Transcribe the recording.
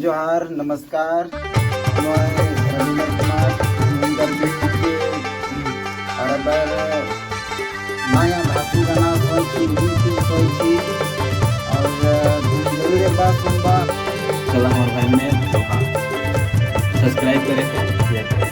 जोहार नमस्कार मैं रविंद्र कुमार सुंदर के और माया भाषी गाना सोची और जरूर एक बार सुनबा। चला हमारे भाई में तो हाँ सब्सक्राइब करें शेयर करें।